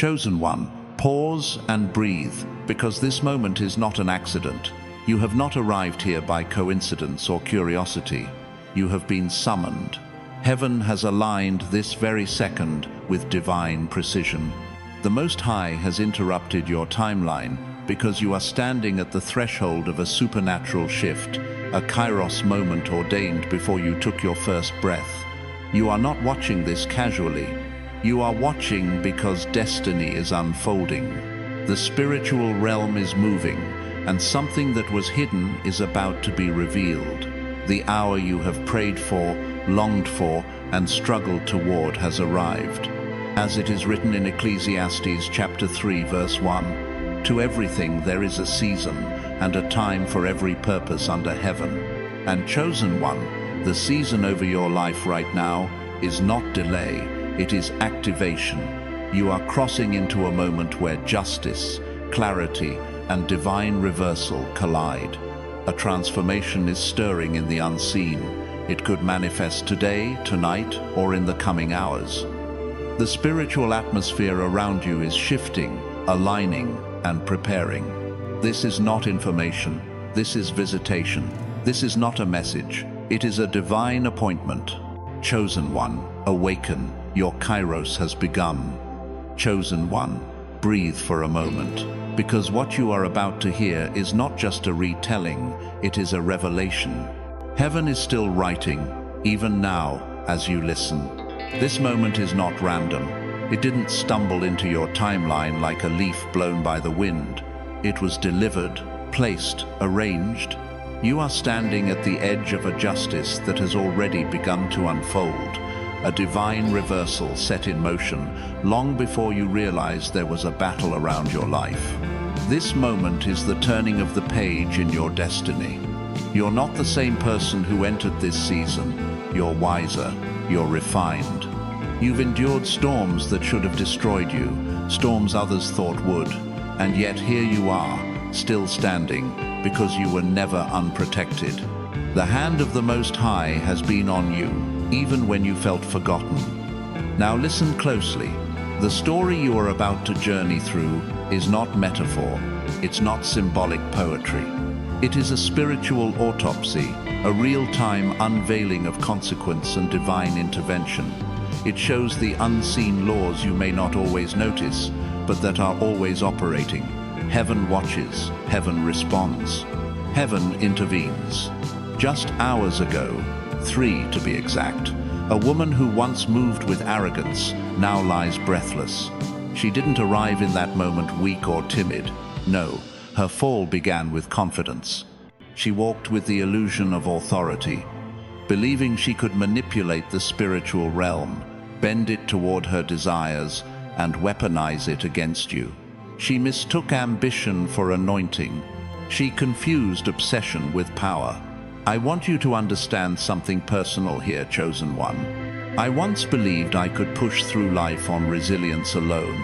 Chosen one, pause and breathe, because this moment is not an accident. You have not arrived here by coincidence or curiosity. You have been summoned. Heaven has aligned this very second with divine precision. The Most High has interrupted your timeline because you are standing at the threshold of a supernatural shift, a kairos moment ordained before you took your first breath. You are not watching this casually. You are watching because destiny is unfolding. The spiritual realm is moving, and something that was hidden is about to be revealed. The hour you have prayed for, longed for, and struggled toward has arrived. As it is written in Ecclesiastes chapter 3 verse 1, "To everything there is a season, and a time for every purpose under heaven." And chosen one, the season over your life right now is not delay, it is activation. You are crossing into a moment where justice, clarity, and divine reversal collide. A transformation is stirring in the unseen. It could manifest today, tonight, or in the coming hours. The spiritual atmosphere around you is shifting, aligning, and preparing. This is not information. This is visitation. This is not a message. It is a divine appointment. Chosen one, awaken. Your kairos has begun. Chosen one, breathe for a moment, because what you are about to hear is not just a retelling, it is a revelation. Heaven is still writing, even now, as you listen. This moment is not random. It didn't stumble into your timeline like a leaf blown by the wind. It was delivered, placed, arranged. You are standing at the edge of a justice that has already begun to unfold, a divine reversal set in motion long before you realized there was a battle around your life. This moment is the turning of the page in your destiny. You're not the same person who entered this season. You're wiser, you're refined. You've endured storms that should have destroyed you, storms others thought would, and yet here you are, still standing, because you were never unprotected. The hand of the Most High has been on you, even when you felt forgotten. Now listen closely. The story you are about to journey through is not metaphor, it's not symbolic poetry. It is a spiritual autopsy, a real-time unveiling of consequence and divine intervention. It shows the unseen laws you may not always notice, but that are always operating. Heaven watches, heaven responds. Heaven intervenes. Just hours ago, 3 to be exact, a woman who once moved with arrogance now lies breathless. She didn't arrive in that moment weak or timid. No, her fall began with confidence. She walked with the illusion of authority, believing she could manipulate the spiritual realm, bend it toward her desires, and weaponize it against you. She mistook ambition for anointing. She confused obsession with power. I want you to understand something personal here, chosen one. I once believed I could push through life on resilience alone,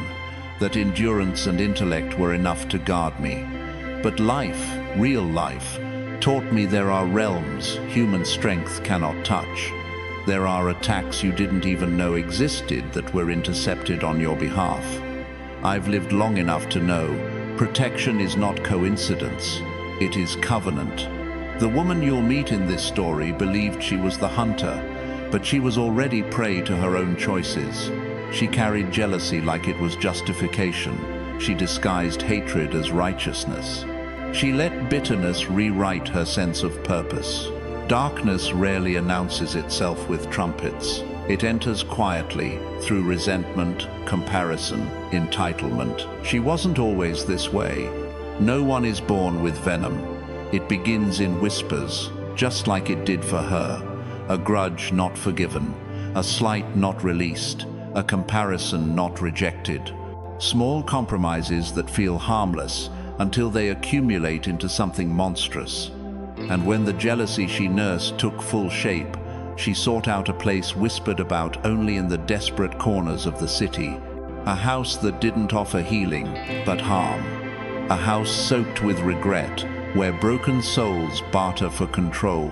that endurance and intellect were enough to guard me. But life, real life, taught me there are realms human strength cannot touch. There are attacks you didn't even know existed that were intercepted on your behalf. I've lived long enough to know protection is not coincidence, it is covenant. The woman you'll meet in this story believed she was the hunter, but she was already prey to her own choices. She carried jealousy like it was justification. She disguised hatred as righteousness. She let bitterness rewrite her sense of purpose. Darkness rarely announces itself with trumpets. It enters quietly, through resentment, comparison, entitlement. She wasn't always this way. No one is born with venom. It begins in whispers, just like it did for her. A grudge not forgiven, a slight not released, a comparison not rejected. Small compromises that feel harmless until they accumulate into something monstrous. And when the jealousy she nursed took full shape, she sought out a place whispered about only in the desperate corners of the city. A house that didn't offer healing, but harm. A house soaked with regret, where broken souls barter for control.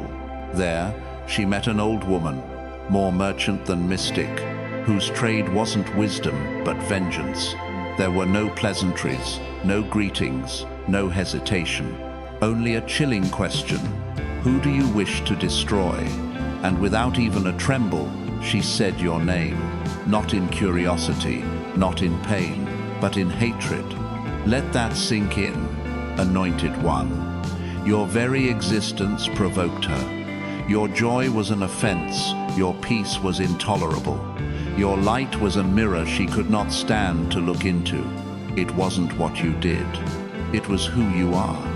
There, she met an old woman, more merchant than mystic, whose trade wasn't wisdom, but vengeance. There were no pleasantries, no greetings, no hesitation. Only a chilling question: who do you wish to destroy? And without even a tremble, she said your name, not in curiosity, not in pain, but in hatred. Let that sink in, anointed one. Your very existence provoked her. Your joy was an offense, your peace was intolerable. Your light was a mirror she could not stand to look into. It wasn't what you did, it was who you are.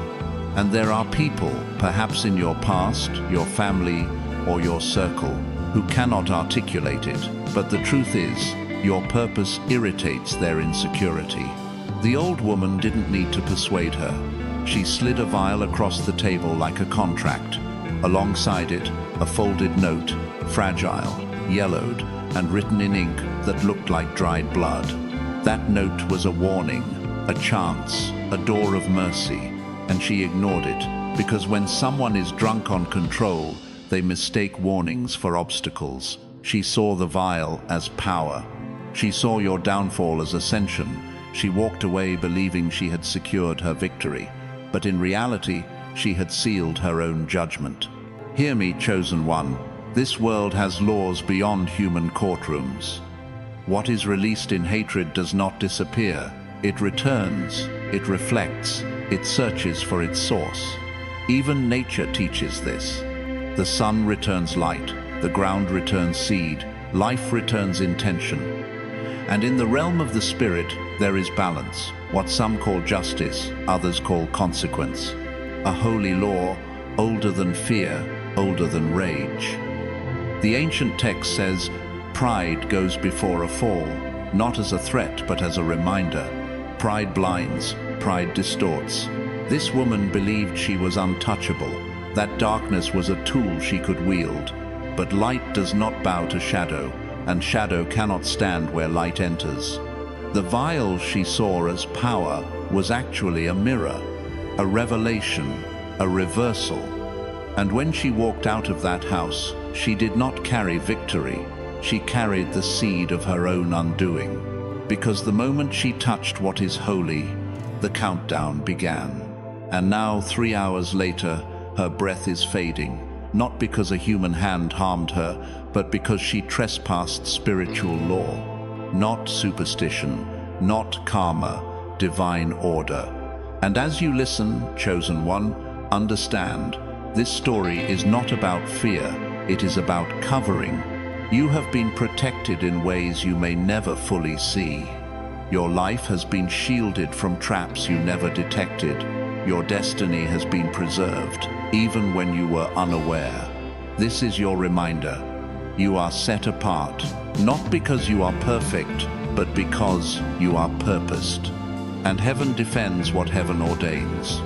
And there are people, perhaps in your past, your family, or your circle, who cannot articulate it, but the truth is, your purpose irritates their insecurity. The old woman didn't need to persuade her. She slid a vial across the table like a contract. Alongside it, a folded note, fragile, yellowed, and written in ink that looked like dried blood. That note was a warning, a chance, a door of mercy, and she ignored it, because when someone is drunk on control, they mistake warnings for obstacles. She saw the vial as power. She saw your downfall as ascension. She walked away believing she had secured her victory, but in reality, she had sealed her own judgment. Hear me, chosen one. This world has laws beyond human courtrooms. What is released in hatred does not disappear. It returns, it reflects, it searches for its source. Even nature teaches this. The sun returns light, the ground returns seed, life returns intention. And in the realm of the spirit, there is balance, what some call justice, others call consequence. A holy law, older than fear, older than rage. The ancient text says, pride goes before a fall, not as a threat but as a reminder. Pride blinds, pride distorts. This woman believed she was untouchable, that darkness was a tool she could wield. But light does not bow to shadow, and shadow cannot stand where light enters. The vial she saw as power was actually a mirror, a revelation, a reversal. And when she walked out of that house, she did not carry victory, she carried the seed of her own undoing. Because the moment she touched what is holy, the countdown began. And now, 3 hours later, her breath is fading, not because a human hand harmed her, but because she trespassed spiritual law. Not superstition, not karma, divine order. And as you listen, chosen one, understand, this story is not about fear, it is about covering. You have been protected in ways you may never fully see. Your life has been shielded from traps you never detected. Your destiny has been preserved, even when you were unaware. This is your reminder. You are set apart, not because you are perfect, but because you are purposed. And heaven defends what heaven ordains.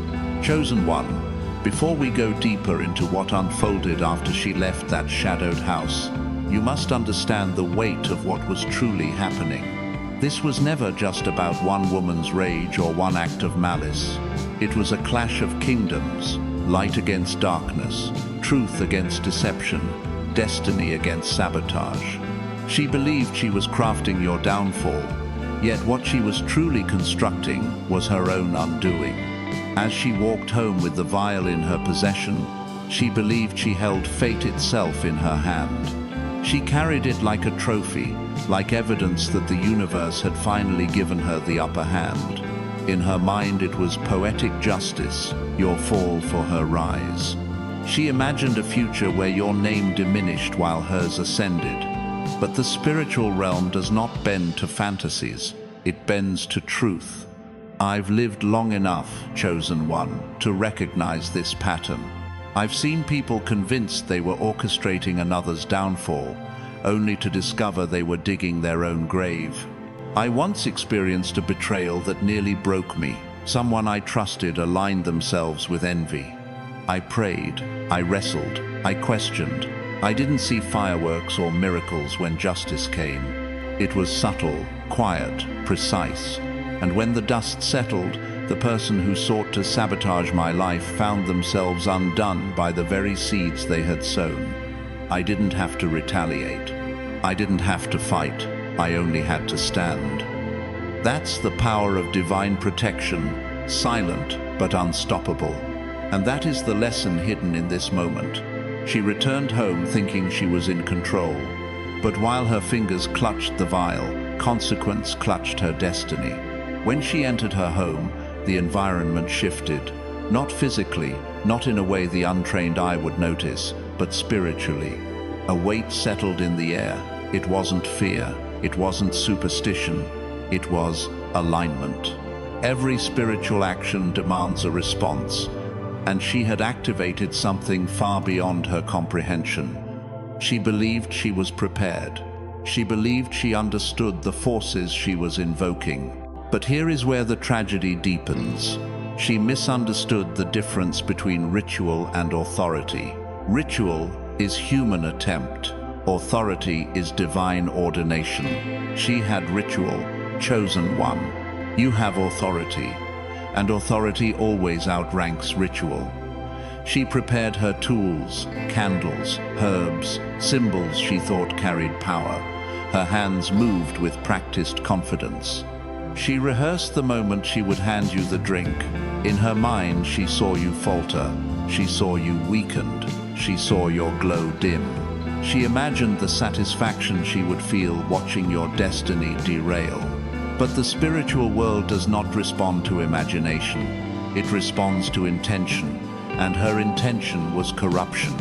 Chosen one, before we go deeper into what unfolded after she left that shadowed house, you must understand the weight of what was truly happening. This was never just about one woman's rage or one act of malice. It was a clash of kingdoms, light against darkness, truth against deception, destiny against sabotage. She believed she was crafting your downfall, yet what she was truly constructing was her own undoing. As she walked home with the vial in her possession, she believed she held fate itself in her hand. She carried it like a trophy, like evidence that the universe had finally given her the upper hand. In her mind it was poetic justice, your fall for her rise. She imagined a future where your name diminished while hers ascended. But the spiritual realm does not bend to fantasies, it bends to truth. I've lived long enough, chosen one, to recognize this pattern. I've seen people convinced they were orchestrating another's downfall, only to discover they were digging their own grave. I once experienced a betrayal that nearly broke me. Someone I trusted aligned themselves with envy. I prayed, I wrestled, I questioned. I didn't see fireworks or miracles when justice came. It was subtle, quiet, precise. And when the dust settled, the person who sought to sabotage my life found themselves undone by the very seeds they had sown. I didn't have to retaliate. I didn't have to fight. I only had to stand. That's the power of divine protection, silent but unstoppable. And that is the lesson hidden in this moment. She returned home thinking she was in control, but while her fingers clutched the vial, consequence clutched her destiny. When she entered her home, the environment shifted, not physically, not in a way the untrained eye would notice, but spiritually. A weight settled in the air. It wasn't fear, it wasn't superstition, it was alignment. Every spiritual action demands a response, and she had activated something far beyond her comprehension. She believed she was prepared. She believed she understood the forces she was invoking. But here is where the tragedy deepens. She misunderstood the difference between ritual and authority. Ritual is human attempt. Authority is divine ordination. She had ritual, chosen one. You have authority, and authority always outranks ritual. She prepared her tools, candles, herbs, symbols she thought carried power. Her hands moved with practiced confidence. She rehearsed the moment she would hand you the drink. In her mind, she saw you falter. She saw you weakened. She saw your glow dim. She imagined the satisfaction she would feel watching your destiny derail. But the spiritual world does not respond to imagination. It responds to intention, and her intention was corruption.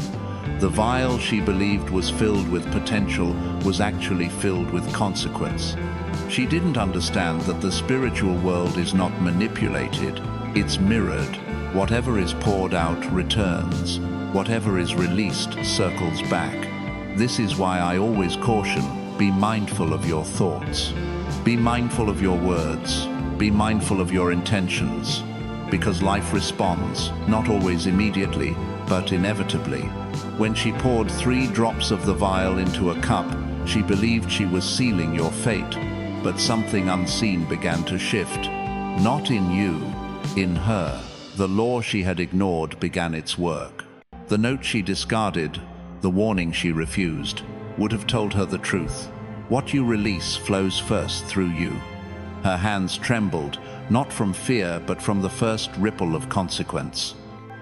The vial she believed was filled with potential was actually filled with consequence. She didn't understand that the spiritual world is not manipulated, it's mirrored. Whatever is poured out returns. Whatever is released circles back. This is why I always caution, be mindful of your thoughts. Be mindful of your words. Be mindful of your intentions. Because life responds, not always immediately, but inevitably. When she poured 3 drops of the vial into a cup, she believed she was sealing your fate. But something unseen began to shift. Not in you, in her. The law she had ignored began its work. The note she discarded, the warning she refused, would have told her the truth. What you release flows first through you. Her hands trembled, not from fear, but from the first ripple of consequence.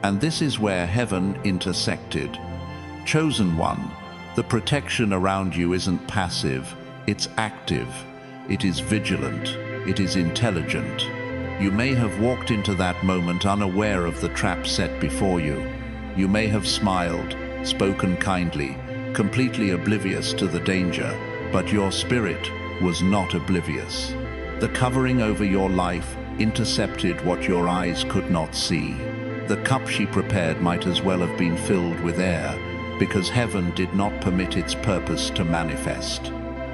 And this is where heaven intersected. Chosen one, the protection around you isn't passive, it's active. It is vigilant. It is intelligent. You may have walked into that moment unaware of the trap set before you. You may have smiled, spoken kindly, completely oblivious to the danger, but your spirit was not oblivious. The covering over your life intercepted what your eyes could not see. The cup she prepared might as well have been filled with air, because heaven did not permit its purpose to manifest.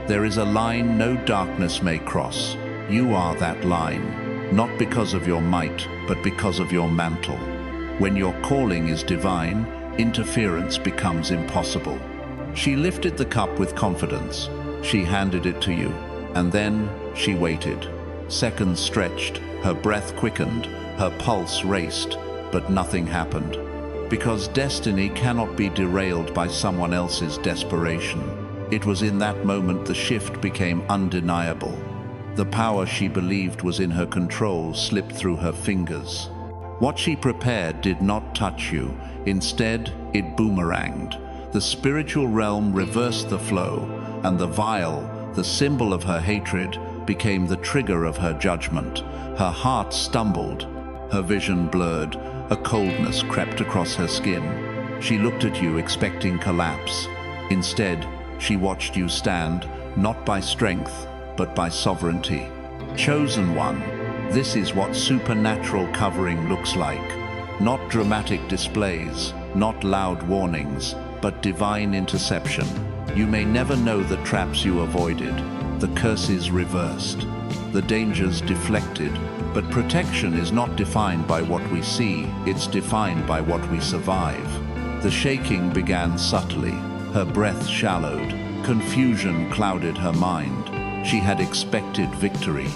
There is a line no darkness may cross. You are that line, not because of your might, but because of your mantle. When your calling is divine, interference becomes impossible. She lifted the cup with confidence. She handed it to you, and then she waited. Seconds stretched, her breath quickened, her pulse raced, but nothing happened. Because destiny cannot be derailed by someone else's desperation. It was in that moment the shift became undeniable. The power she believed was in her control slipped through her fingers. What she prepared did not touch you. Instead, it boomeranged. The spiritual realm reversed the flow, and the vial, the symbol of her hatred, became the trigger of her judgment. Her heart stumbled. Her vision blurred. A coldness crept across her skin. She looked at you expecting collapse. Instead, she watched you stand, not by strength, but by sovereignty. Chosen one, this is what supernatural covering looks like. Not dramatic displays, not loud warnings, but divine interception. You may never know the traps you avoided, the curses reversed, the dangers deflected, but protection is not defined by what we see, it's defined by what we survive. The shaking began subtly. Her breath shallowed. Confusion clouded her mind. She had expected victory.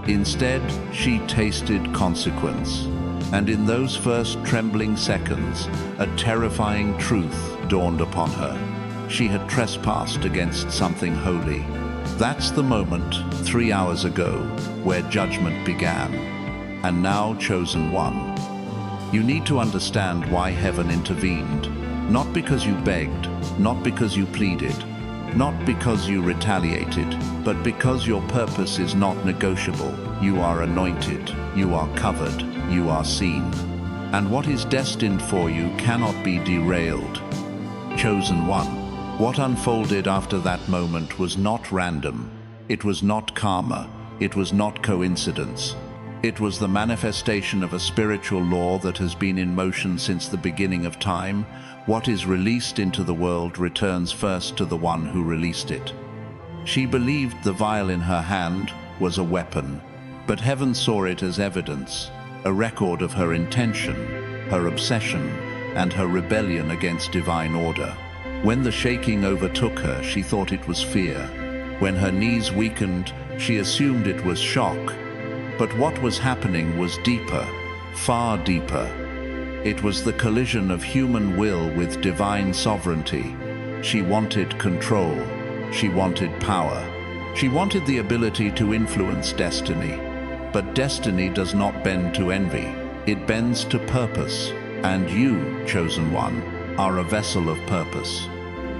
Instead, she tasted consequence. And in those first trembling seconds, a terrifying truth dawned upon her. She had trespassed against something holy. That's the moment, 3 hours ago, where judgment began. And now, chosen one, you need to understand why heaven intervened. Not because you begged, not because you pleaded, not because you retaliated, but because your purpose is not negotiable. You are anointed, you are covered, you are seen. And what is destined for you cannot be derailed. Chosen one, what unfolded after that moment was not random. It was not karma. It was not coincidence. It was the manifestation of a spiritual law that has been in motion since the beginning of time. What is released into the world returns first to the one who released it. She believed the vial in her hand was a weapon, but heaven saw it as evidence, a record of her intention, her obsession, and her rebellion against divine order. When the shaking overtook her, she thought it was fear. When her knees weakened, she assumed it was shock. But what was happening was deeper, far deeper. It was the collision of human will with divine sovereignty. She wanted control. She wanted power. She wanted the ability to influence destiny. But destiny does not bend to envy. It bends to purpose. And you, chosen one, are a vessel of purpose.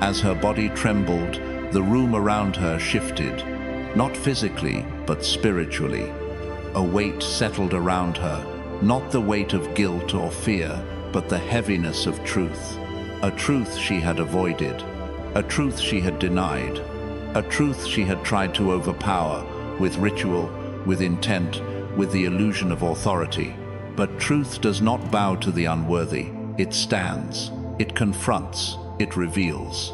As her body trembled, the room around her shifted, not physically, but spiritually. A weight settled around her, not the weight of guilt or fear, but the heaviness of truth. A truth she had avoided, a truth she had denied, a truth she had tried to overpower with ritual, with intent, with the illusion of authority. But truth does not bow to the unworthy. It stands, it confronts, it reveals.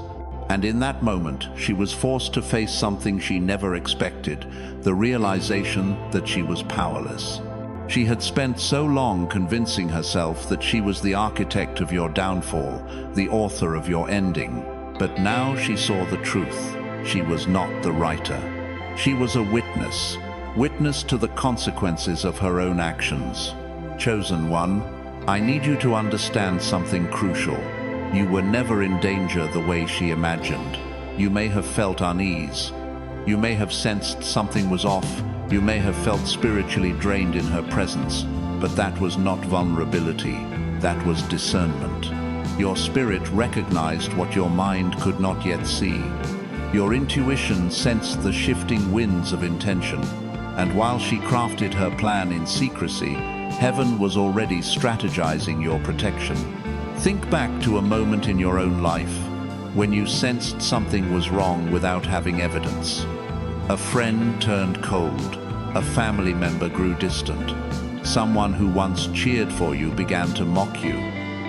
And in that moment, she was forced to face something she never expected, the realization that she was powerless. She had spent so long convincing herself that she was the architect of your downfall, the author of your ending. But now she saw the truth. She was not the writer. She was a witness, witness to the consequences of her own actions. Chosen one, I need you to understand something crucial. You were never in danger the way she imagined. You may have felt unease. You may have sensed something was off. You may have felt spiritually drained in her presence. But that was not vulnerability. That was discernment. Your spirit recognized what your mind could not yet see. Your intuition sensed the shifting winds of intention. And while she crafted her plan in secrecy, heaven was already strategizing your protection. Think back to a moment in your own life when you sensed something was wrong without having evidence. A friend turned cold. A family member grew distant. Someone who once cheered for you began to mock you.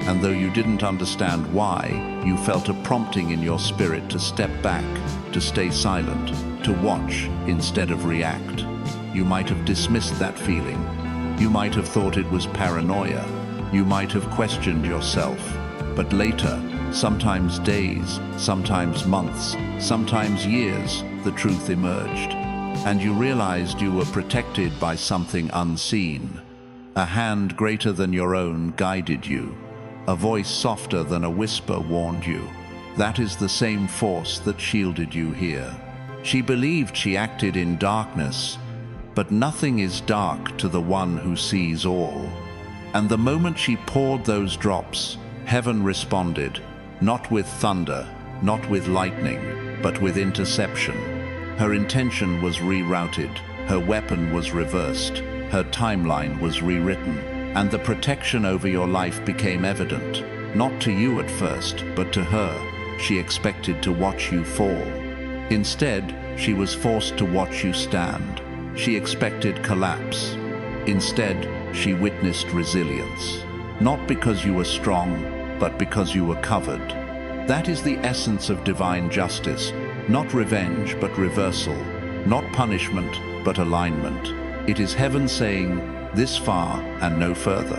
And though you didn't understand why, you felt a prompting in your spirit to step back, to stay silent, to watch instead of react. You might have dismissed that feeling. You might have thought it was paranoia. You might have questioned yourself. But later, sometimes days, sometimes months, sometimes years, the truth emerged. And you realized you were protected by something unseen. A hand greater than your own guided you. A voice softer than a whisper warned you. That is the same force that shielded you here. She believed she acted in darkness, but nothing is dark to the one who sees all. And the moment she poured those drops, heaven responded, not with thunder, not with lightning, but with interception. Her intention was rerouted, her weapon was reversed, her timeline was rewritten, and the protection over your life became evident, not to you at first, but to her. She expected to watch you fall. Instead, she was forced to watch you stand. She expected collapse. Instead, she witnessed resilience. Not because you were strong, but because you were covered. That is the essence of divine justice. Not revenge, but reversal. Not punishment, but alignment. It is heaven saying, this far and no further.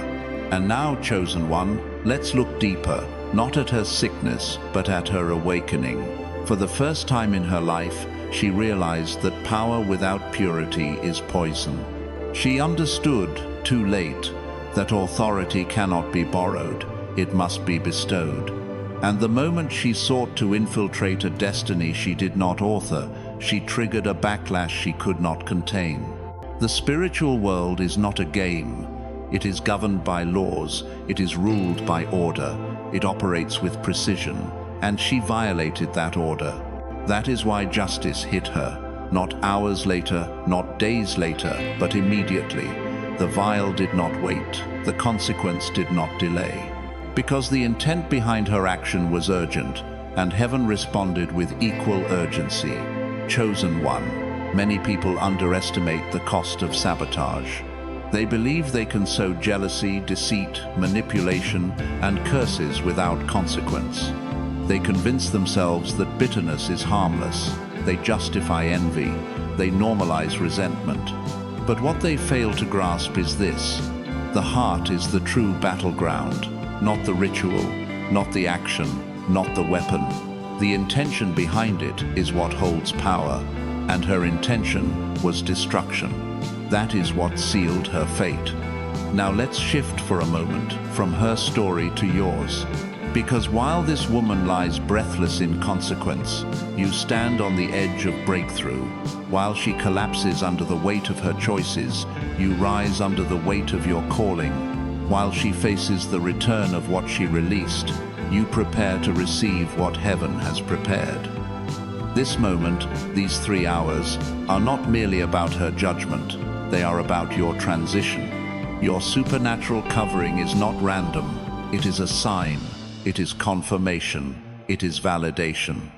And now, chosen one, let's look deeper, not at her sickness, but at her awakening. For the first time in her life, she realized that power without purity is poison. She understood, too late, that authority cannot be borrowed, it must be bestowed. And the moment she sought to infiltrate a destiny she did not author, She triggered a backlash she could not contain. The spiritual world is not a game. It is governed by laws, it is ruled by order, it operates with precision, and she violated that order. That is why justice hit her, not hours later, not days later, but immediately. The vial did not wait, the consequence did not delay. Because the intent behind her action was urgent, and heaven responded with equal urgency. Chosen one. Many people underestimate the cost of sabotage. They believe they can sow jealousy, deceit, manipulation, and curses without consequence. They convince themselves that bitterness is harmless. They justify envy. They normalize resentment. But what they fail to grasp is this: the heart is the true battleground, not the ritual, not the action, not the weapon. The intention behind it is what holds power, and her intention was destruction. That is what sealed her fate. Now let's shift for a moment from her story to yours. Because while this woman lies breathless in consequence, you stand on the edge of breakthrough. While she collapses under the weight of her choices, you rise under the weight of your calling. While she faces the return of what she released, you prepare to receive what heaven has prepared. This moment, these 3 hours, are not merely about her judgment. They are about your transition. Your supernatural covering is not random. It is a sign. It is confirmation. It is validation.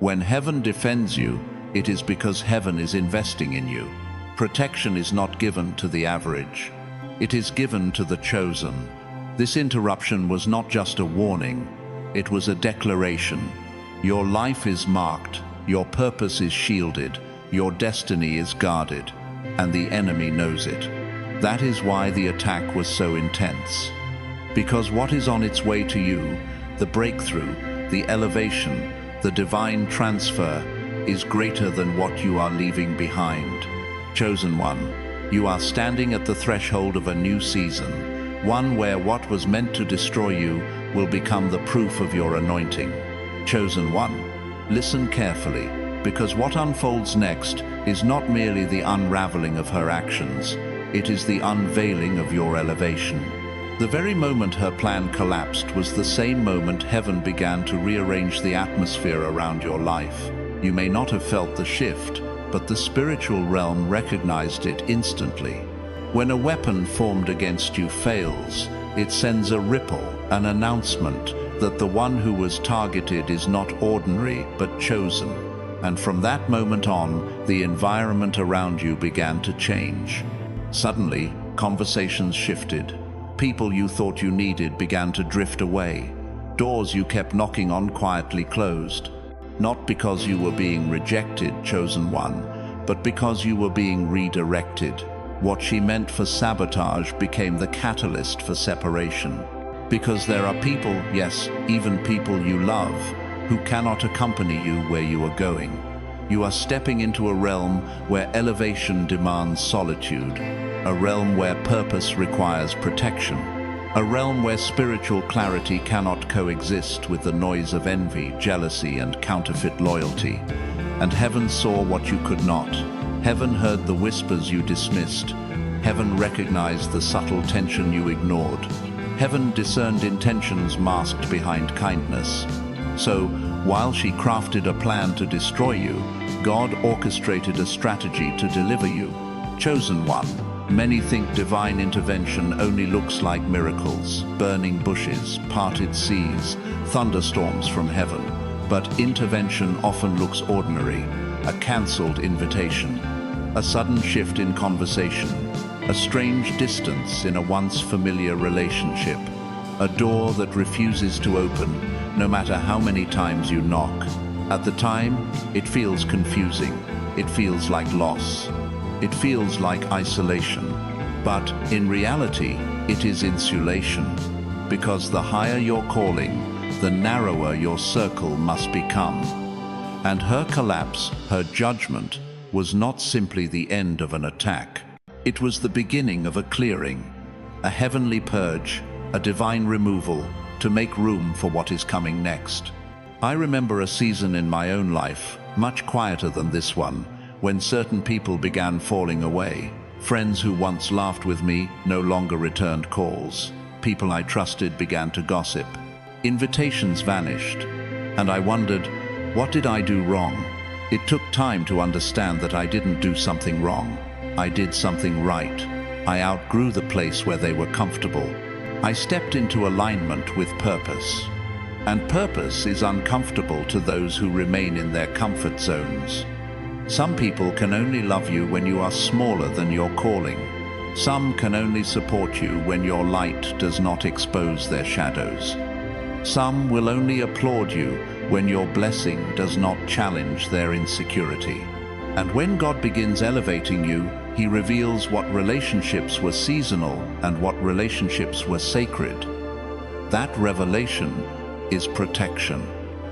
When heaven defends you, it is because heaven is investing in you. Protection is not given to the average. It is given to the chosen. This interruption was not just a warning. It was a declaration. Your life is marked. Your purpose is shielded. Your destiny is guarded. And the enemy knows it. That is why the attack was so intense. Because what is on its way to you, the breakthrough, the elevation, the divine transfer, is greater than what you are leaving behind. Chosen one, you are standing at the threshold of a new season, one where what was meant to destroy you will become the proof of your anointing. Chosen one, listen carefully, because what unfolds next is not merely the unraveling of her actions, it is the unveiling of your elevation. The very moment her plan collapsed was the same moment heaven began to rearrange the atmosphere around your life. You may not have felt the shift, but the spiritual realm recognized it instantly. When a weapon formed against you fails, it sends a ripple, an announcement that the one who was targeted is not ordinary but chosen. And from that moment on, the environment around you began to change. Suddenly, conversations shifted. People you thought you needed began to drift away. Doors you kept knocking on quietly closed. Not because you were being rejected, chosen one, but because you were being redirected. What she meant for sabotage became the catalyst for separation. Because there are people, yes, even people you love, who cannot accompany you where you are going. You are stepping into a realm where elevation demands solitude, a realm where purpose requires protection, a realm where spiritual clarity cannot coexist with the noise of envy, jealousy, and counterfeit loyalty. And heaven saw what you could not. Heaven heard the whispers you dismissed. Heaven recognized the subtle tension you ignored. Heaven discerned intentions masked behind kindness. So, while she crafted a plan to destroy you, God orchestrated a strategy to deliver you. Chosen one. Many think divine intervention only looks like miracles, burning bushes, parted seas, thunderstorms from heaven. But intervention often looks ordinary, a cancelled invitation, a sudden shift in conversation, a strange distance in a once familiar relationship, a door that refuses to open no matter how many times you knock. At the time, it feels confusing. It feels like loss. It feels like isolation. But in reality, it is insulation. Because the higher your calling, the narrower your circle must become. And her collapse, her judgment, was not simply the end of an attack. It was the beginning of a clearing, a heavenly purge, a divine removal, to make room for what is coming next. I remember a season in my own life, much quieter than this one, when certain people began falling away. Friends who once laughed with me no longer returned calls. People I trusted began to gossip. Invitations vanished, and I wondered, what did I do wrong? It took time to understand that I didn't do something wrong. I did something right. I outgrew the place where they were comfortable. I stepped into alignment with purpose. And purpose is uncomfortable to those who remain in their comfort zones. Some people can only love you when you are smaller than your calling. Some can only support you when your light does not expose their shadows. Some will only applaud you when your blessing does not challenge their insecurity. And when God begins elevating you, He reveals what relationships were seasonal and what relationships were sacred. That revelation is protection.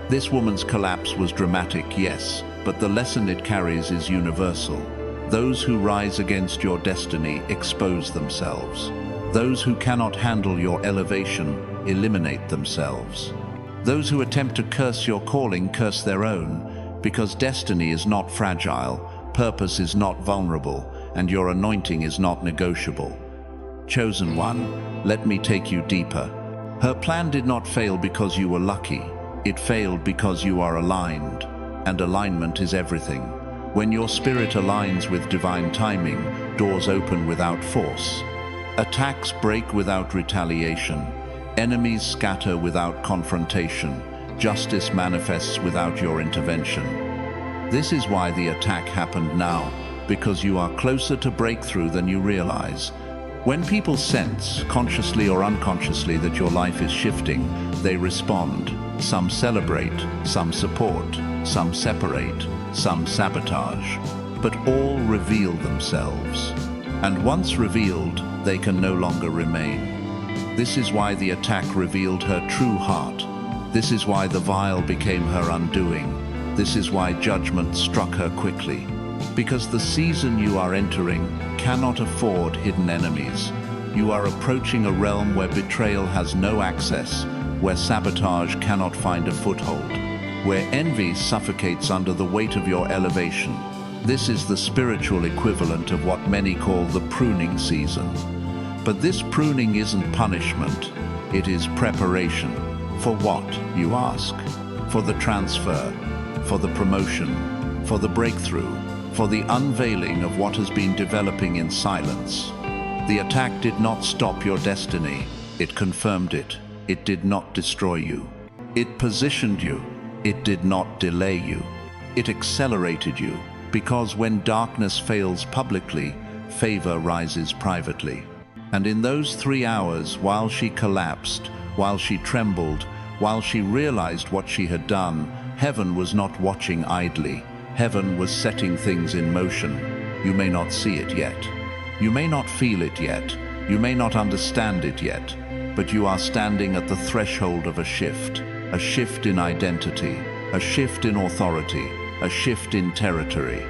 This woman's collapse was dramatic, yes, but the lesson it carries is universal. Those who rise against your destiny expose themselves. Those who cannot handle your elevation eliminate themselves. Those who attempt to curse your calling curse their own, because destiny is not fragile, purpose is not vulnerable, and your anointing is not negotiable. Chosen one, let me take you deeper. Her plan did not fail because you were lucky. It failed because you are aligned, and alignment is everything. When your spirit aligns with divine timing, doors open without force. Attacks break without retaliation. Enemies scatter without confrontation. Justice manifests without your intervention. This is why the attack happened now, because you are closer to breakthrough than you realize. When people sense, consciously or unconsciously, that your life is shifting, they respond. Some celebrate, some support, some separate, some sabotage, but all reveal themselves. And once revealed, they can no longer remain. This is why the attack revealed her true heart. This is why the vial became her undoing. This is why judgment struck her quickly. Because the season you are entering cannot afford hidden enemies. You are approaching a realm where betrayal has no access, where sabotage cannot find a foothold, where envy suffocates under the weight of your elevation. This is the spiritual equivalent of what many call the pruning season. But this pruning isn't punishment, it is preparation. For what, you ask? For the transfer, for the promotion, for the breakthrough, for the unveiling of what has been developing in silence. The attack did not stop your destiny, it confirmed it. It did not destroy you. It positioned you. It did not delay you. It accelerated you, because when darkness fails publicly, favor rises privately. And in those 3 hours, while she collapsed, while she trembled, while she realized what she had done, heaven was not watching idly. Heaven was setting things in motion. You may not see it yet. You may not feel it yet. You may not understand it yet. But you are standing at the threshold of a shift in identity, a shift in authority, a shift in territory.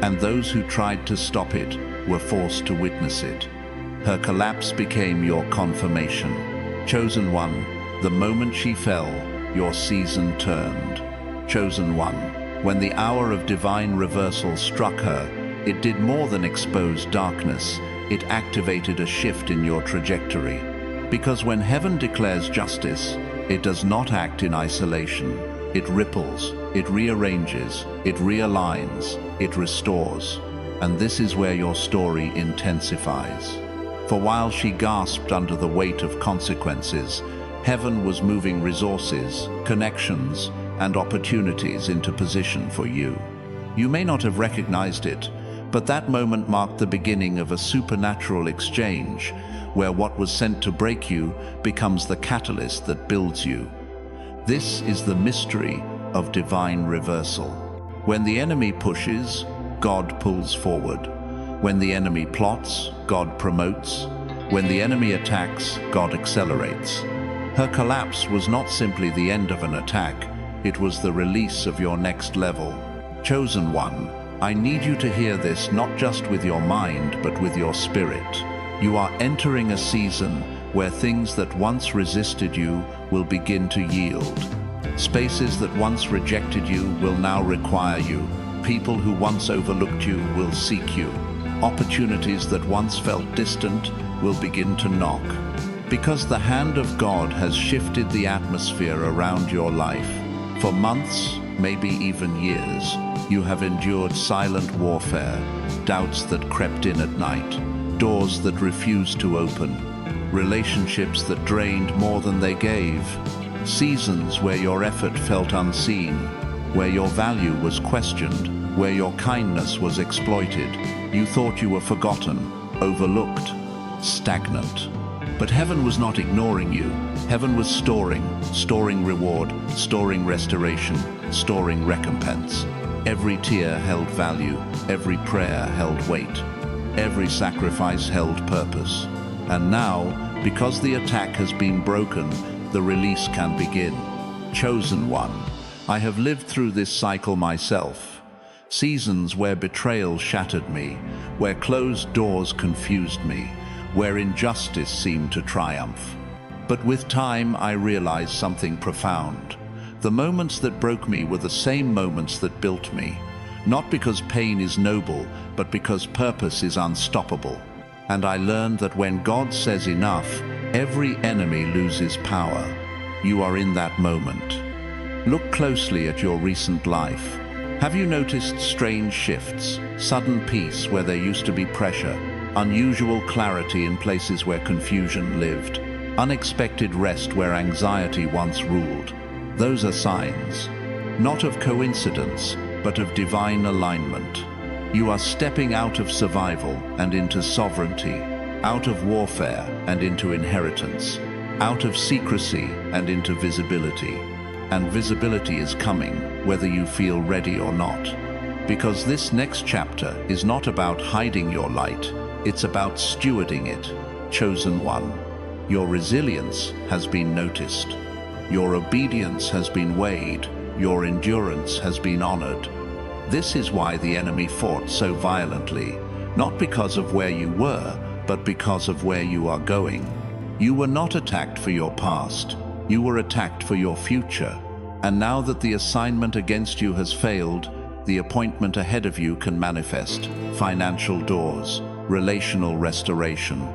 And those who tried to stop it were forced to witness it. Her collapse became your confirmation. Chosen one, the moment she fell, your season turned. Chosen one, when the hour of divine reversal struck her, it did more than expose darkness, it activated a shift in your trajectory. Because when heaven declares justice, it does not act in isolation. It ripples, it rearranges, it realigns, it restores. And this is where your story intensifies. For while she gasped under the weight of consequences, heaven was moving resources, connections, and opportunities into position for you. You may not have recognized it, but that moment marked the beginning of a supernatural exchange, where what was sent to break you becomes the catalyst that builds you. This is the mystery of divine reversal. When the enemy pushes, God pulls forward. When the enemy plots, God promotes. When the enemy attacks, God accelerates. Her collapse was not simply the end of an attack, it was the release of your next level. Chosen one, I need you to hear this not just with your mind, but with your spirit. You are entering a season where things that once resisted you will begin to yield. Spaces that once rejected you will now require you. People who once overlooked you will seek you. Opportunities that once felt distant will begin to knock. Because the hand of God has shifted the atmosphere around your life. For months, maybe even years, you have endured silent warfare, doubts that crept in at night, doors that refused to open, relationships that drained more than they gave, seasons where your effort felt unseen, where your value was questioned, where your kindness was exploited. You thought you were forgotten, overlooked, stagnant. But heaven was not ignoring you. Heaven was storing reward, storing restoration, storing recompense. Every tear held value, every prayer held weight, every sacrifice held purpose. And now, because the attack has been broken, the release can begin. Chosen one, I have lived through this cycle myself. Seasons where betrayal shattered me, where closed doors confused me, where injustice seemed to triumph. But with time, I realized something profound. The moments that broke me were the same moments that built me. Not because pain is noble, but because purpose is unstoppable. And I learned that when God says enough, every enemy loses power. You are in that moment. Look closely at your recent life. Have you noticed strange shifts, sudden peace where there used to be pressure, unusual clarity in places where confusion lived, unexpected rest where anxiety once ruled? Those are signs, not of coincidence, but of divine alignment. You are stepping out of survival and into sovereignty, out of warfare and into inheritance, out of secrecy and into visibility. And visibility is coming, whether you feel ready or not. Because this next chapter is not about hiding your light, it's about stewarding it. Chosen one, your resilience has been noticed. Your obedience has been weighed. Your endurance has been honored. This is why the enemy fought so violently, not because of where you were, but because of where you are going. You were not attacked for your past. You were attacked for your future. And now that the assignment against you has failed, the appointment ahead of you can manifest. Financial doors, relational restoration,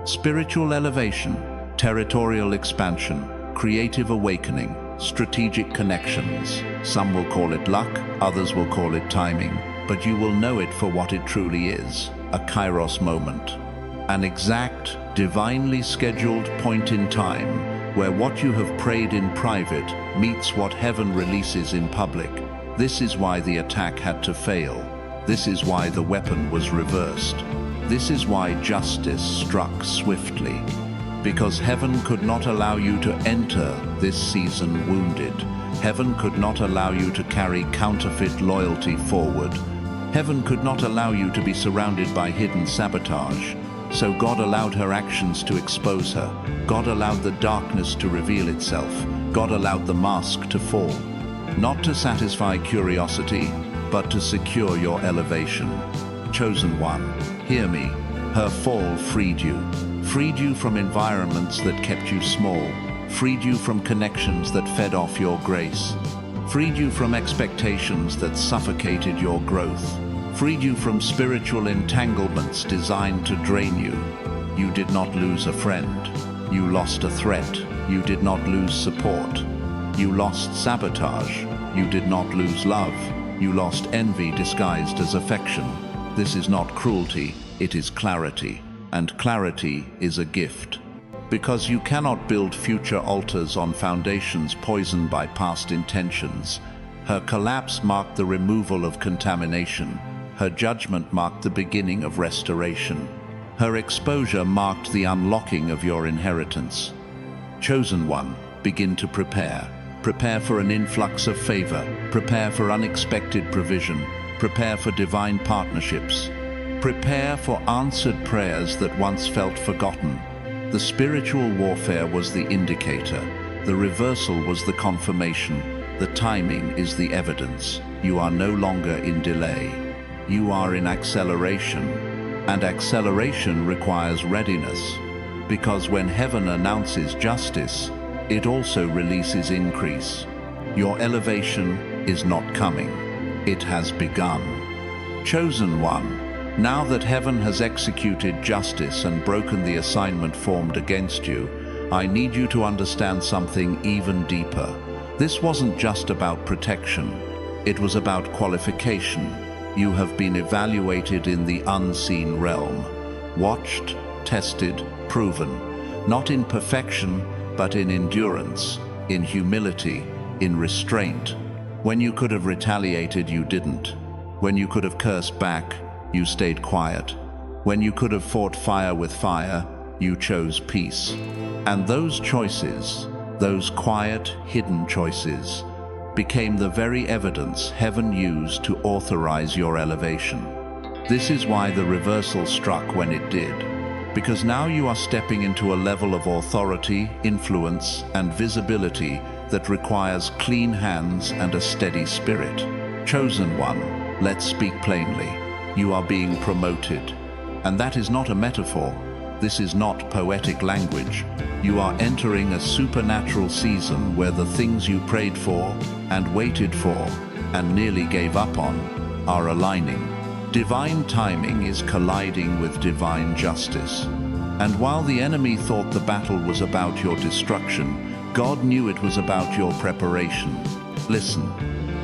spiritual elevation, territorial expansion, creative awakening, strategic connections. Some will call it luck, others will call it timing, but you will know it for what it truly is, a kairos moment. An exact, divinely scheduled point in time where what you have prayed in private meets what heaven releases in public. This is why the attack had to fail. This is why the weapon was reversed. This is why justice struck swiftly. Because heaven could not allow you to enter this season wounded. Heaven could not allow you to carry counterfeit loyalty forward. Heaven could not allow you to be surrounded by hidden sabotage. So God allowed her actions to expose her. God allowed the darkness to reveal itself. God allowed the mask to fall. Not to satisfy curiosity, but to secure your elevation. Chosen one, hear me. Her fall freed you. Freed you from environments that kept you small. Freed you from connections that fed off your grace. Freed you from expectations that suffocated your growth. Freed you from spiritual entanglements designed to drain you. You did not lose a friend. You lost a threat. You did not lose support. You lost sabotage. You did not lose love. You lost envy disguised as affection. This is not cruelty, it is clarity. And clarity is a gift. Because you cannot build future altars on foundations poisoned by past intentions. Her collapse marked the removal of contamination. Her judgment marked the beginning of restoration. Her exposure marked the unlocking of your inheritance. Chosen one, begin to prepare. Prepare for an influx of favor. Prepare for unexpected provision. Prepare for divine partnerships. Prepare for answered prayers that once felt forgotten. The spiritual warfare was the indicator. The reversal was the confirmation. The timing is the evidence. You are no longer in delay. You are in acceleration. And acceleration requires readiness. Because when heaven announces justice, it also releases increase. Your elevation is not coming. It has begun. Chosen one, now that heaven has executed justice and broken the assignment formed against you, I need you to understand something even deeper. This wasn't just about protection. It was about qualification. You have been evaluated in the unseen realm. Watched, tested, proven. Not in perfection, but in endurance, in humility, in restraint. When you could have retaliated, you didn't. When you could have cursed back, you stayed quiet. When you could have fought fire with fire, you chose peace. And those choices, those quiet, hidden choices, became the very evidence heaven used to authorize your elevation. This is why the reversal struck when it did. Because now you are stepping into a level of authority, influence, and visibility that requires clean hands and a steady spirit. Chosen one, let's speak plainly. You are being promoted. And that is not a metaphor. This is not poetic language. You are entering a supernatural season where the things you prayed for and waited for and nearly gave up on are aligning. Divine timing is colliding with divine justice. And while the enemy thought the battle was about your destruction, God knew it was about your preparation. Listen,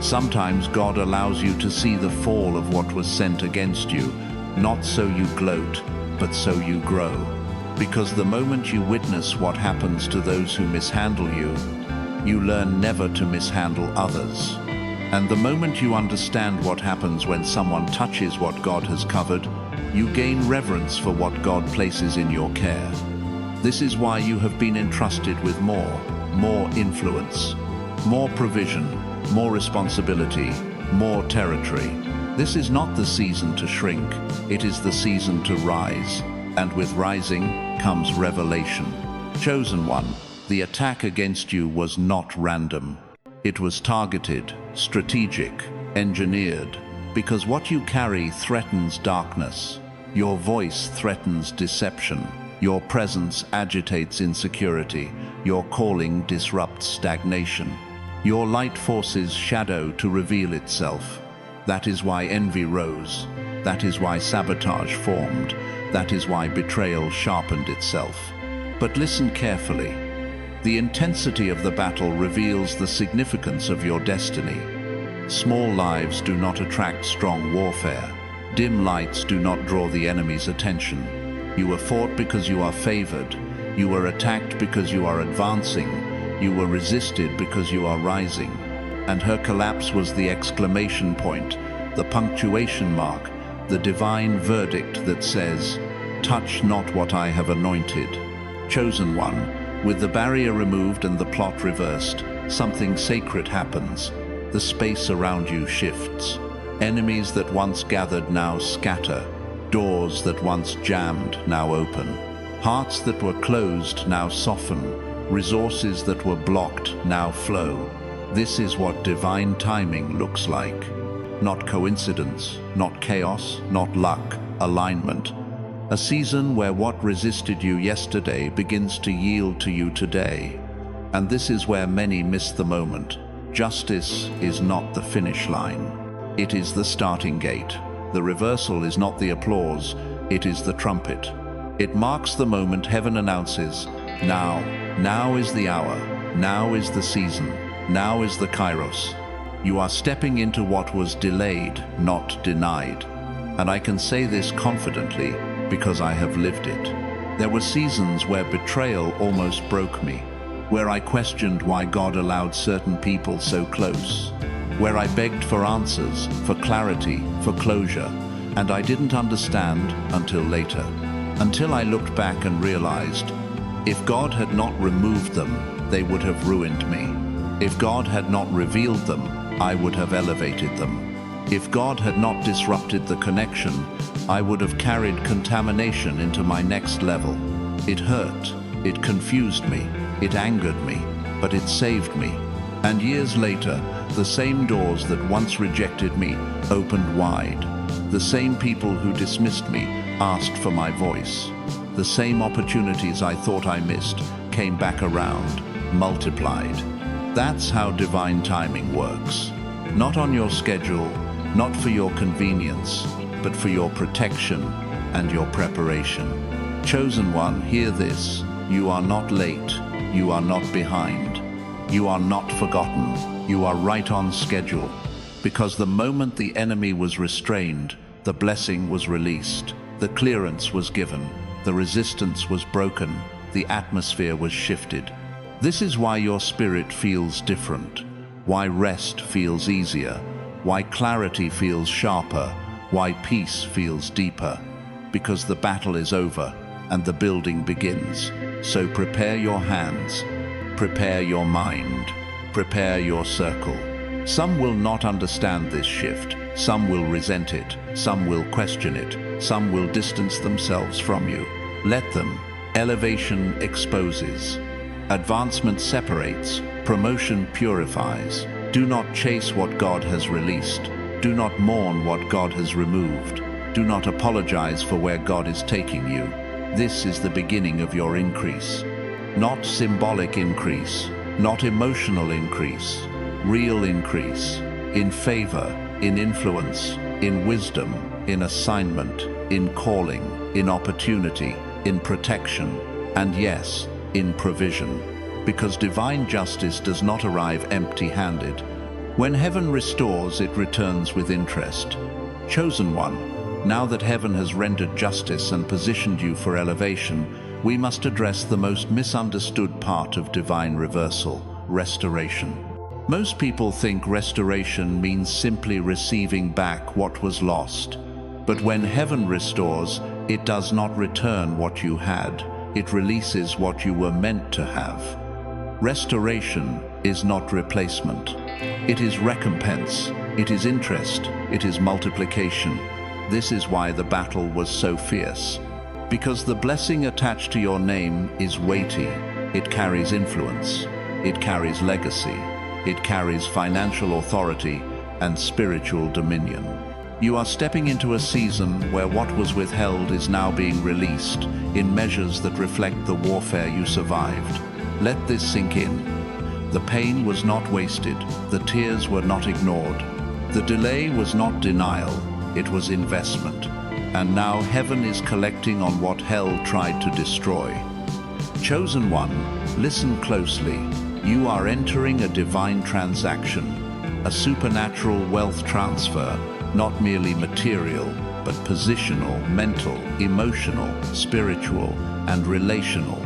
sometimes God allows you to see the fall of what was sent against you, not so you gloat, but so you grow. Because the moment you witness what happens to those who mishandle you, you learn never to mishandle others. And the moment you understand what happens when someone touches what God has covered, you gain reverence for what God places in your care. This is why you have been entrusted with more influence, more provision, more responsibility, more territory. This is not the season to shrink, it is the season to rise. And with rising comes revelation. Chosen one, the attack against you was not random. It was targeted, strategic, engineered, because what you carry threatens darkness. Your voice threatens deception. Your presence agitates insecurity. Your calling disrupts stagnation. Your light forces shadow to reveal itself. That is why envy rose. That is why sabotage formed. That is why betrayal sharpened itself. But listen carefully. The intensity of the battle reveals the significance of your destiny. Small lives do not attract strong warfare. Dim lights do not draw the enemy's attention. You were fought because you are favored. You were attacked because you are advancing. You were resisted because you are rising. And her collapse was the exclamation point, the punctuation mark, the divine verdict that says, "Touch not what I have anointed." Chosen one, with the barrier removed and the plot reversed, something sacred happens. The space around you shifts. Enemies that once gathered now scatter. Doors that once jammed now open. Hearts that were closed now soften. Resources that were blocked now flow. This is what divine timing looks like. Not coincidence, not chaos, not luck, alignment. A season where what resisted you yesterday begins to yield to you today. And this is where many miss the moment. Justice is not the finish line. It is the starting gate. The reversal is not the applause, it is the trumpet. It marks the moment heaven announces, now is the hour, now is the season, now is the kairos. You are stepping into what was delayed, not denied. And I can say this confidently because I have lived it. There were seasons where betrayal almost broke me, where I questioned why God allowed certain people so close, where I begged for answers, for clarity, for closure, and I didn't understand until later. Until I looked back and realized, if God had not removed them, they would have ruined me. If God had not revealed them, I would have elevated them. If God had not disrupted the connection, I would have carried contamination into my next level. It hurt, it confused me, it angered me, but it saved me. And years later, the same doors that once rejected me opened wide. The same people who dismissed me asked for my voice. The same opportunities I thought I missed came back around, multiplied. That's how divine timing works. Not on your schedule, not for your convenience, but for your protection and your preparation. Chosen one, hear this. You are not late. You are not behind. You are not forgotten. You are right on schedule. Because the moment the enemy was restrained, the blessing was released. The clearance was given. The resistance was broken. The atmosphere was shifted. This is why your spirit feels different. Why rest feels easier. Why clarity feels sharper. Why peace feels deeper. Because the battle is over and the building begins. So prepare your hands. Prepare your mind. Prepare your circle. Some will not understand this shift. Some will resent it. Some will question it. Some will distance themselves from you. Let them. Elevation exposes. Advancement separates. Promotion purifies. Do not chase what God has released. Do not mourn what God has removed. Do not apologize for where God is taking you. This is the beginning of your increase. Not symbolic increase, not emotional increase, real increase, in favor, in influence, in wisdom, in assignment, in calling, in opportunity, in protection, and yes, in provision. Because divine justice does not arrive empty-handed. When heaven restores, it returns with interest. Chosen one, now that heaven has rendered justice and positioned you for elevation, we must address the most misunderstood part of divine reversal, restoration. Most people think restoration means simply receiving back what was lost. But when heaven restores, it does not return what you had. It releases what you were meant to have. Restoration is not replacement. It is recompense. It is interest. It is multiplication. This is why the battle was so fierce. Because the blessing attached to your name is weighty. It carries influence. It carries legacy. It carries financial authority and spiritual dominion. You are stepping into a season where what was withheld is now being released in measures that reflect the warfare you survived. Let this sink in. The pain was not wasted. The tears were not ignored. The delay was not denial. It was investment. And now heaven is collecting on what hell tried to destroy. Chosen one, listen closely. You are entering a divine transaction, a supernatural wealth transfer, not merely material, but positional, mental, emotional, spiritual, and relational.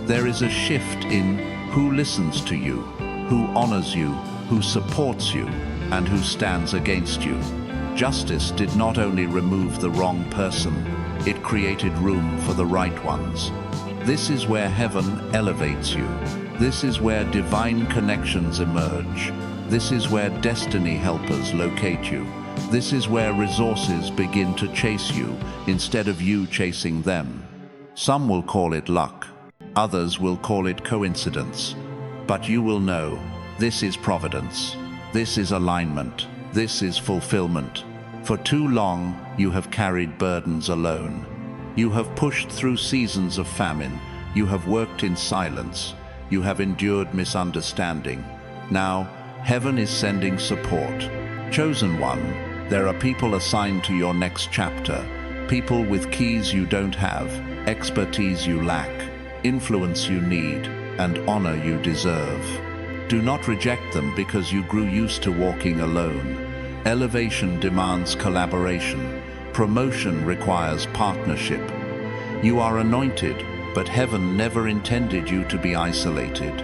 There is a shift in who listens to you, who honors you, who supports you, and who stands against you. Justice did not only remove the wrong person, it created room for the right ones. This is where heaven elevates you. This is where divine connections emerge. This is where destiny helpers locate you. This is where resources begin to chase you instead of you chasing them. Some will call it luck. Others will call it coincidence. But you will know, this is providence. This is alignment. This is fulfillment. For too long, you have carried burdens alone. You have pushed through seasons of famine. You have worked in silence. You have endured misunderstanding. Now, heaven is sending support. Chosen one, there are people assigned to your next chapter. People with keys you don't have, expertise you lack, influence you need, and honor you deserve. Do not reject them because you grew used to walking alone. Elevation demands collaboration. Promotion requires partnership. You are anointed, but heaven never intended you to be isolated.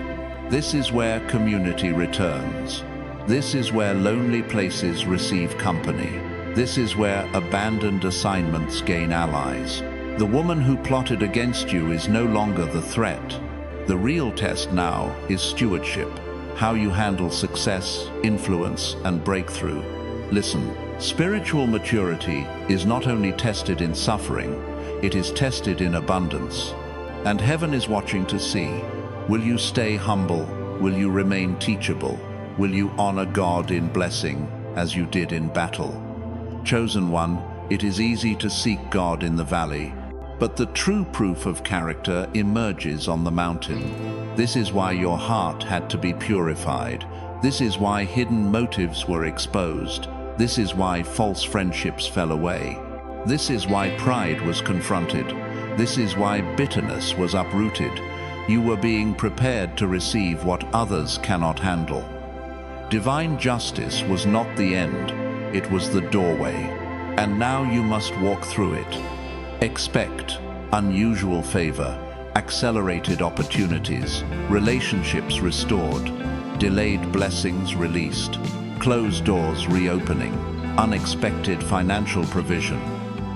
This is where community returns. This is where lonely places receive company. This is where abandoned assignments gain allies. The woman who plotted against you is no longer the threat. The real test now is stewardship, how you handle success, influence, and breakthrough. Listen, spiritual maturity is not only tested in suffering, it is tested in abundance. And heaven is watching to see, will you stay humble? Will you remain teachable? Will you honor God in blessing as you did in battle? Chosen one, it is easy to seek God in the valley. But the true proof of character emerges on the mountain. This is why your heart had to be purified. This is why hidden motives were exposed. This is why false friendships fell away. This is why pride was confronted. This is why bitterness was uprooted. You were being prepared to receive what others cannot handle. Divine justice was not the end, it was the doorway. And now you must walk through it. Expect unusual favor, accelerated opportunities, relationships restored, delayed blessings released, closed doors reopening, unexpected financial provision,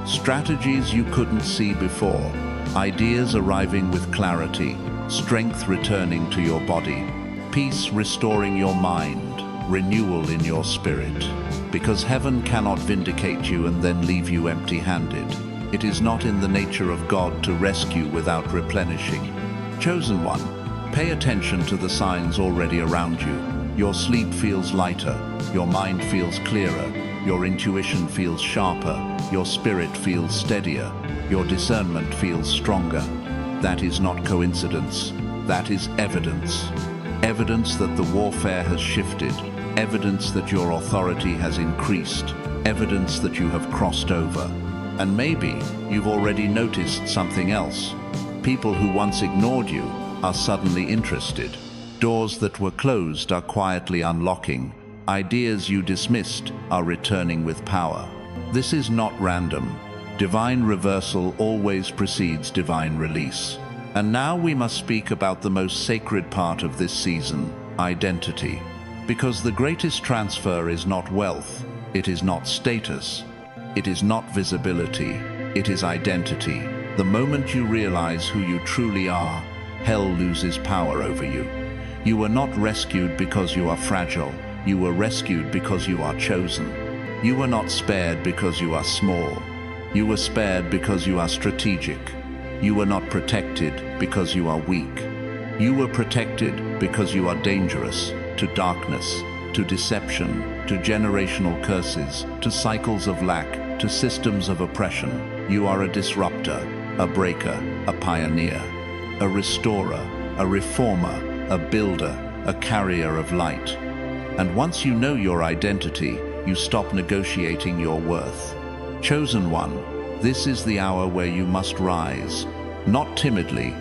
strategies you couldn't see before, ideas arriving with clarity, strength returning to your body, peace restoring your mind, renewal in your spirit. Because heaven cannot vindicate you and then leave you empty-handed. It is not in the nature of God to rescue without replenishing. Chosen one, pay attention to the signs already around you. Your sleep feels lighter, your mind feels clearer, your intuition feels sharper, your spirit feels steadier, your discernment feels stronger. That is not coincidence, that is evidence. Evidence that the warfare has shifted, evidence that your authority has increased, evidence that you have crossed over. And maybe you've already noticed something else. People who once ignored you are suddenly interested. Doors that were closed are quietly unlocking. Ideas you dismissed are returning with power. This is not random. Divine reversal always precedes divine release. And now we must speak about the most sacred part of this season, identity. Because the greatest transfer is not wealth, it is not status, it is not visibility, it is identity. The moment you realize who you truly are, hell loses power over you. You were not rescued because you are fragile. You were rescued because you are chosen. You were not spared because you are small. You were spared because you are strategic. You were not protected because you are weak. You were protected because you are dangerous to darkness, to deception, to generational curses, to cycles of lack, to systems of oppression. You are a disruptor, a breaker, a pioneer, a restorer, a reformer, a builder, a carrier of light. And once you know your identity, you stop negotiating your worth. Chosen one, this is the hour where you must rise, not timidly,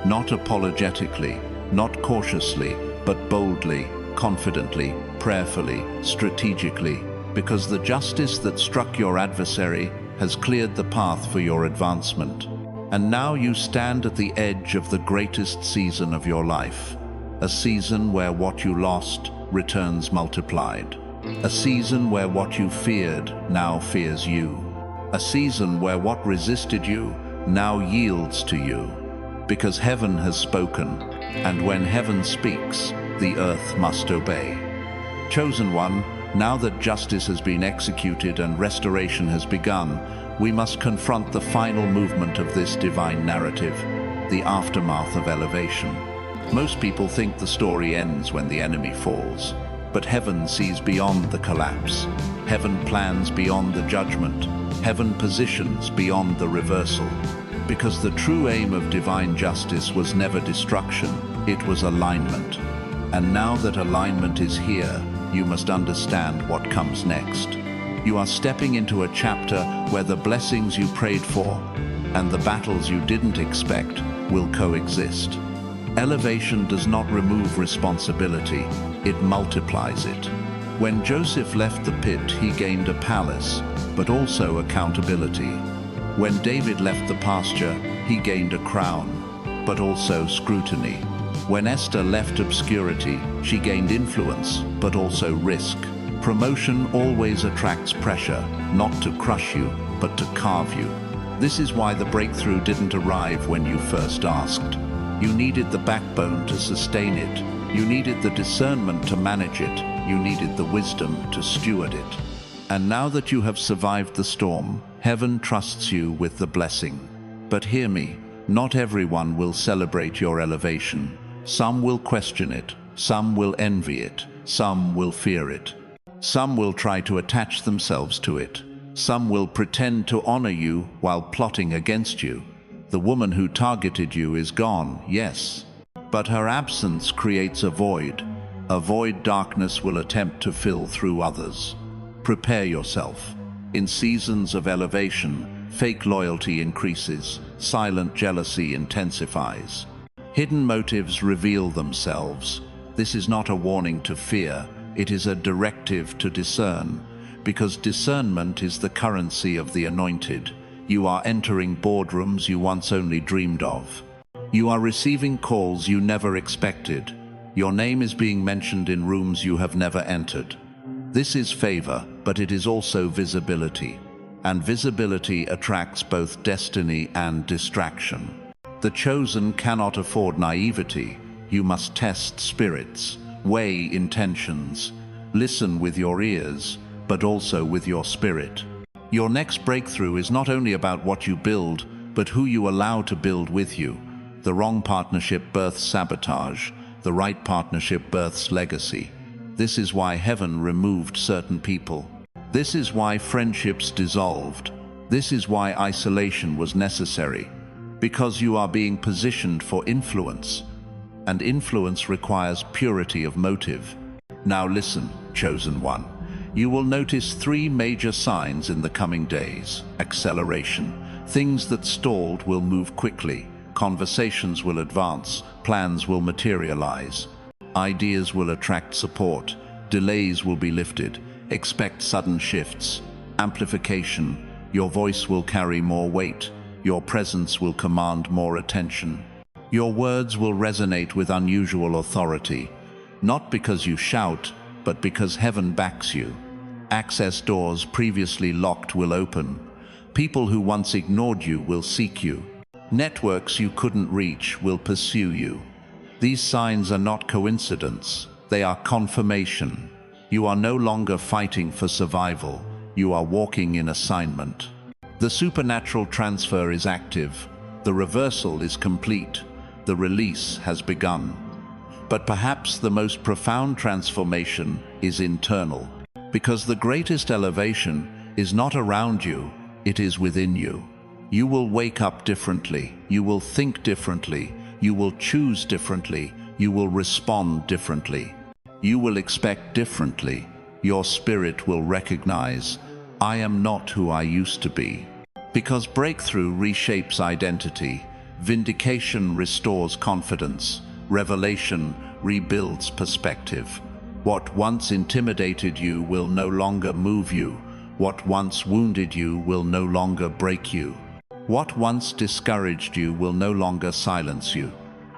not apologetically, not cautiously, but boldly, confidently, prayerfully, strategically, because the justice that struck your adversary has cleared the path for your advancement. And now you stand at the edge of the greatest season of your life, a season where what you lost returns multiplied, a season where what you feared now fears you, a season where what resisted you now yields to you, because heaven has spoken, and when heaven speaks, the earth must obey. Chosen one, now that justice has been executed and restoration has begun, we must confront the final movement of this divine narrative, the aftermath of elevation. Most people think the story ends when the enemy falls, but heaven sees beyond the collapse. Heaven plans beyond the judgment. Heaven positions beyond the reversal. Because the true aim of divine justice was never destruction, it was alignment. And now that alignment is here, you must understand what comes next. You are stepping into a chapter where the blessings you prayed for and the battles you didn't expect will coexist. Elevation does not remove responsibility, it multiplies it. When Joseph left the pit, he gained a palace, but also accountability. When David left the pasture, he gained a crown, but also scrutiny. When Esther left obscurity, she gained influence, but also risk. Promotion always attracts pressure, not to crush you, but to carve you. This is why the breakthrough didn't arrive when you first asked. You needed the backbone to sustain it. You needed the discernment to manage it. You needed the wisdom to steward it. And now that you have survived the storm, heaven trusts you with the blessing. But hear me, not everyone will celebrate your elevation. Some will question it, some will envy it, some will fear it. Some will try to attach themselves to it. Some will pretend to honor you while plotting against you. The woman who targeted you is gone, yes, but her absence creates a void darkness will attempt to fill through others. Prepare yourself. In seasons of elevation, fake loyalty increases, silent jealousy intensifies. Hidden motives reveal themselves. This is not a warning to fear, it is a directive to discern, because discernment is the currency of the anointed. You are entering boardrooms you once only dreamed of. You are receiving calls you never expected. Your name is being mentioned in rooms you have never entered. This is favor, but it is also visibility. And visibility attracts both destiny and distraction. The chosen cannot afford naivety. You must test spirits, weigh intentions, listen with your ears, but also with your spirit. Your next breakthrough is not only about what you build, but who you allow to build with you. The wrong partnership births sabotage. The right partnership births legacy. This is why heaven removed certain people. This is why friendships dissolved. This is why isolation was necessary. Because you are being positioned for influence. And influence requires purity of motive. Now listen, chosen one. You will notice 3 major signs in the coming days. Acceleration. Things that stalled will move quickly. Conversations will advance. Plans will materialize. Ideas will attract support. Delays will be lifted. Expect sudden shifts. Amplification. Your voice will carry more weight. Your presence will command more attention. Your words will resonate with unusual authority. Not because you shout, but because heaven backs you. Access doors previously locked will open. People who once ignored you will seek you. Networks you couldn't reach will pursue you. These signs are not coincidence, they are confirmation. You are no longer fighting for survival, you are walking in assignment. The supernatural transfer is active, the reversal is complete, the release has begun. But perhaps the most profound transformation is internal, because the greatest elevation is not around you, it is within you. You will wake up differently, you will think differently, you will choose differently, you will respond differently. You will expect differently. Your spirit will recognize, I am not who I used to be. Because breakthrough reshapes identity, vindication restores confidence, revelation rebuilds perspective. What once intimidated you will no longer move you. What once wounded you will no longer break you. What once discouraged you will no longer silence you.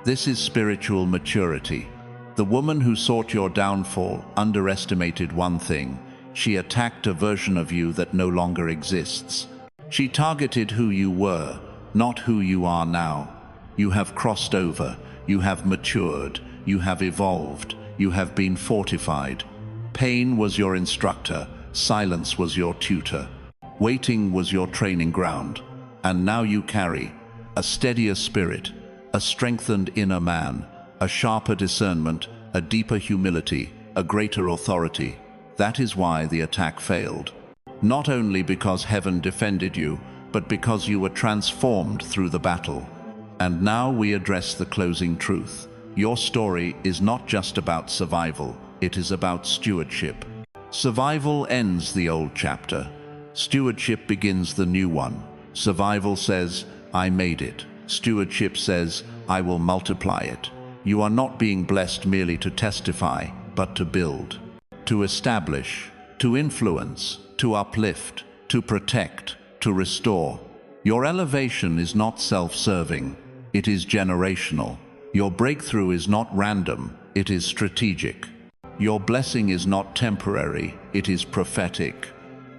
This is spiritual maturity. The woman who sought your downfall underestimated one thing. She attacked a version of you that no longer exists. She targeted who you were, not who you are now. You have crossed over, you have matured, you have evolved, you have been fortified. Pain was your instructor, silence was your tutor. Waiting was your training ground. And now you carry a steadier spirit, a strengthened inner man, a sharper discernment, a deeper humility, a greater authority. That is why the attack failed. Not only because heaven defended you, but because you were transformed through the battle. And now we address the closing truth. Your story is not just about survival, it is about stewardship. Survival ends the old chapter. Stewardship begins the new one. Survival says, I made it. Stewardship says, I will multiply it. You are not being blessed merely to testify, but to build, to establish, to influence, to uplift, to protect, to restore. Your elevation is not self-serving, it is generational. Your breakthrough is not random, it is strategic. Your blessing is not temporary, it is prophetic.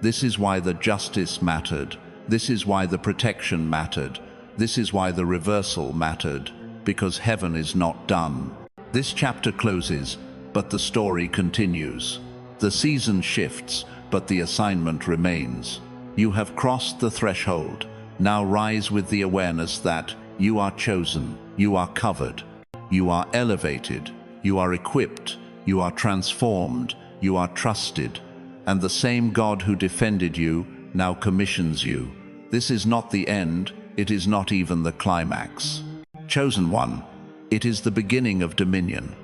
This is why the justice mattered. This is why the protection mattered. This is why the reversal mattered, because heaven is not done. This chapter closes, but the story continues. The season shifts, but the assignment remains. You have crossed the threshold. Now rise with the awareness that you are chosen, you are covered, you are elevated, you are equipped, you are transformed, you are trusted, and the same God who defended you now commissions you. This is not the end, it is not even the climax. Chosen one, it is the beginning of dominion.